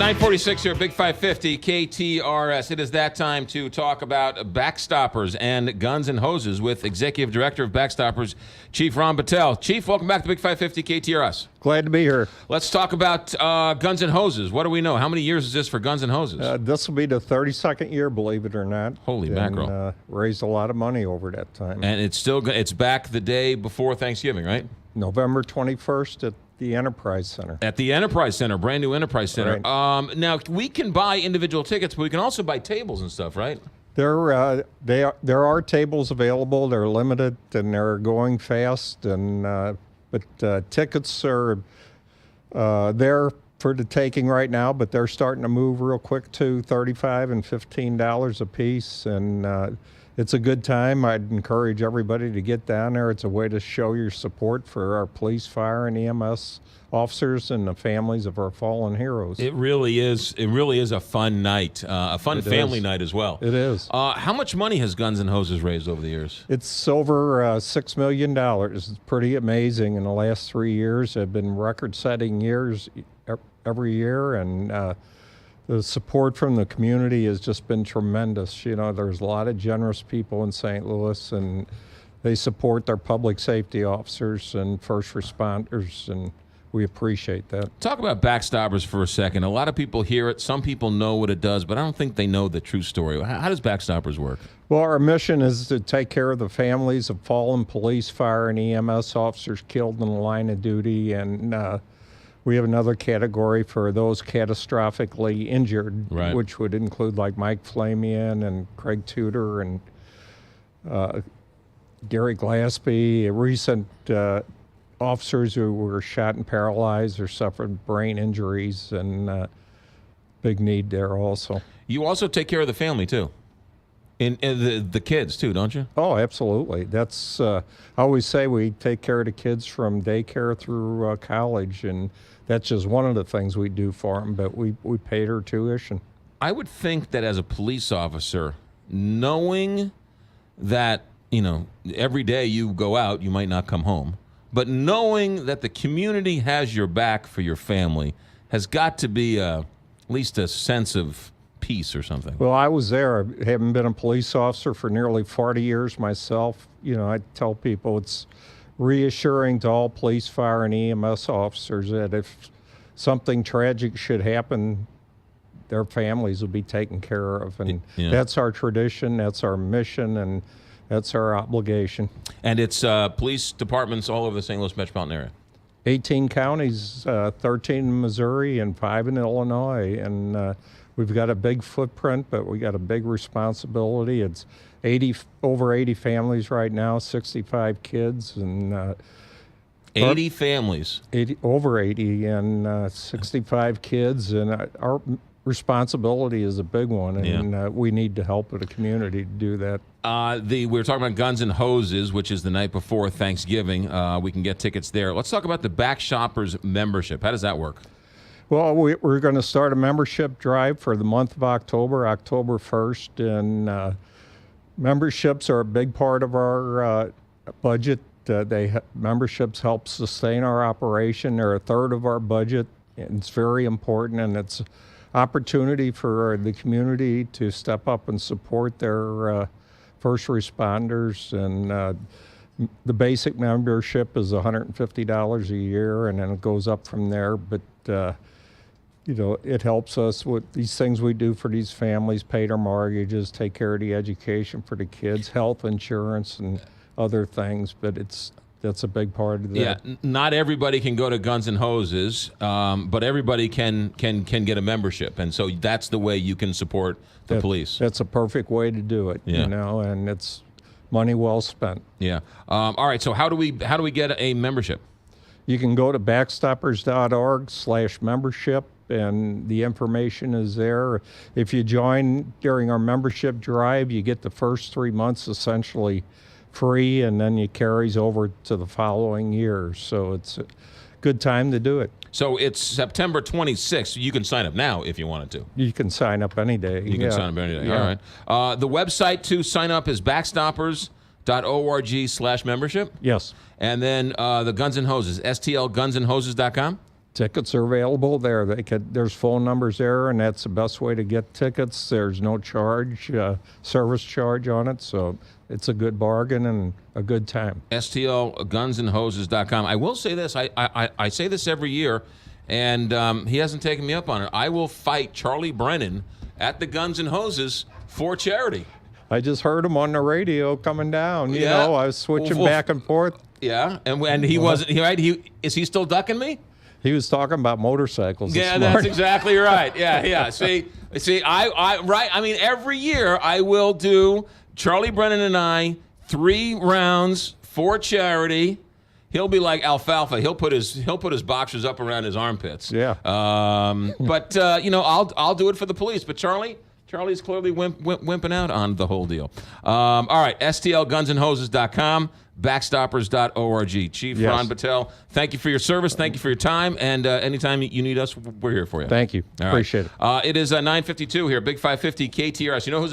946 here, Big 550, KTRS. It is that time to talk about Backstoppers and Guns and Hoses with Executive Director of Backstoppers, Chief Ron Battelle. Chief, welcome back to Big 550, KTRS. Glad to be here. Let's talk about Guns and Hoses. What do we know? How many years is this for Guns and Hoses? This will be the 32nd year, believe it or not. Holy mackerel. Raised a lot of money over that time. And it's back the day before Thanksgiving, right? November 21st at the Enterprise Center. At the Enterprise Center, brand new Enterprise Center. Right. Now, we can buy individual tickets, but we can also buy tables and stuff, right? There are tables available. They're limited and they're going fast. But tickets are there for the taking right now. But they're starting to move real quick to $35 and $15 a piece, and it's a good time. I'd encourage everybody to get down there. It's a way to show your support for our police, fire, and EMS officers and the families of our fallen heroes. It really is. It really is a fun night, a fun family night as well. It is. How much money has Guns and Hoses raised over the years? It's over $6 million. It's pretty amazing. In the last 3 years, have been record-setting years every year, and the support from the community has just been tremendous. You know, there's a lot of generous people in St. Louis, and they support their public safety officers and first responders, and we appreciate that. Talk about Backstoppers for a second. A lot of people hear it. Some people know what it does, but I don't think they know the true story. How does Backstoppers work? Well, our mission is to take care of the families of fallen police, fire, and EMS officers killed in the line of duty, and we have another category for those catastrophically injured, right, which would include like Mike Flamian and Craig Tudor and Gary Glaspie, recent officers who were shot and paralyzed or suffered brain injuries, and big need there also. You also take care of the family too, and the kids too, don't you? Oh, absolutely. That's I always say we take care of the kids from daycare through college, and that's just one of the things we do for them, but we pay their tuition. I would think that as a police officer, knowing that, you know, every day you go out, you might not come home, but knowing that the community has your back for your family has got to be at least a sense of peace or something. Well, I was there. I haven't been a police officer for nearly 40 years myself. You know, I tell people it's reassuring to all police, fire, and EMS officers that if something tragic should happen, their families will be taken care of. And that's our tradition, that's our mission, and that's our obligation. And it's police departments all over the St. Louis metropolitan area. 18 counties, 13 in Missouri and 5 in Illinois. And we've got a big footprint, but we got a big responsibility. It's over 80 families right now, 65 kids, and 80 families. Over 80, and 65 kids, and our responsibility is a big one, and we need the help of the community to do that. We were talking about Guns and Hoses, which is the night before Thanksgiving. We can get tickets there. Let's talk about the Backstoppers membership. How does that work? Well, we're going to start a membership drive for the month of October 1st, and memberships are a big part of our budget. Memberships help sustain our operation. They're a third of our budget, and it's very important, and it's opportunity for the community to step up and support their first responders. And the basic membership is $150 a year, and then it goes up from there. But you know, it helps us with these things we do for these families, pay their mortgages, take care of the education for the kids, health insurance, and other things. But that's a big part of that. Yeah, not everybody can go to Guns and Hoses, but everybody can get a membership, and so that's the way you can support the police. That's a perfect way to do it, you know, and it's money well spent. Yeah. All right. So how do we get a membership? You can go to backstoppers.org/membership, and the information is there. If you join during our membership drive, you get the first 3 months essentially free, and then it carries over to the following year. So it's a good time to do it. So it's September 26th. You can sign up now if you wanted to. You can sign up any day. You can sign up any day. Yeah. All right. The website to sign up is backstoppers.org/membership. Yes. And then the Guns and Hoses, stlgunsandhoses.com. Tickets are available there. There's phone numbers there, and that's the best way to get tickets. There's no charge, service charge on it, so it's a good bargain and a good time. STLgunsandhoses.com. I will say this. I say this every year, and he hasn't taken me up on it. I will fight Charlie Brennan at the Guns and Hoses for charity. I just heard him on the radio coming down. You know, I was switching back and forth. Yeah, and he wasn't. Right? Is he still ducking me? He was talking about motorcycles. Yeah, that's exactly right. Yeah. See, right. I mean, every year I will do Charlie Brennan and I 3 rounds for charity. He'll be like alfalfa. He'll put his boxers up around his armpits. Yeah. But I'll do it for the police. But Charlie's clearly wimping out on the whole deal. All right, STLgunsandhoses.com, backstoppers.org. Chief Ron Battelle, thank you for your service. Thank you for your time. And anytime you need us, we're here for you. Thank you. All Appreciate right. it. It is 9:52 here, Big 550 KTRS. You know who's